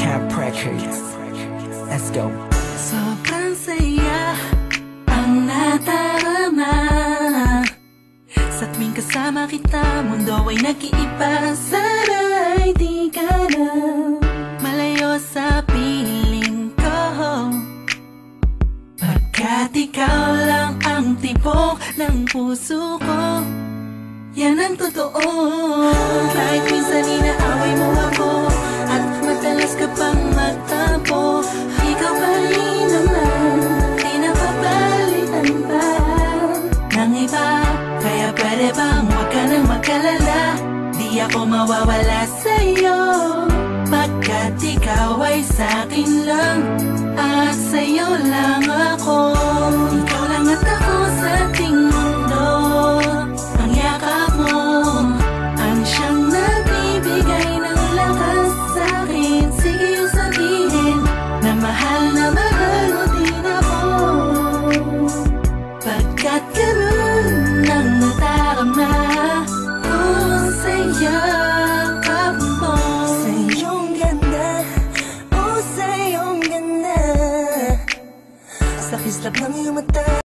Camp Records. Let's go. Sobrang saya ang natarama sa tuwing kasama kita. Mundo ay nag-iiba, sana'y di ka na malayo sa piling ko, pagkat ikaw lang ang tibok ng puso ko. Yan ang totoo. Kahit minsan inaaway mo ako at madalas ka pang magtampo, ikaw pa rin naman, di napapalitan pa ng iba. Kaya pwede bang huwag ka nang mag-alala, di ako mawawala sa'yo, pagkat ikaw ay sa'kin lang at sa'yo lang ako. Ikaw lang at ako sa ating mundo. Ang yakap mo ang siyang nagbibigay ng lakas sa'kin. Sige yung sabihin na mahal na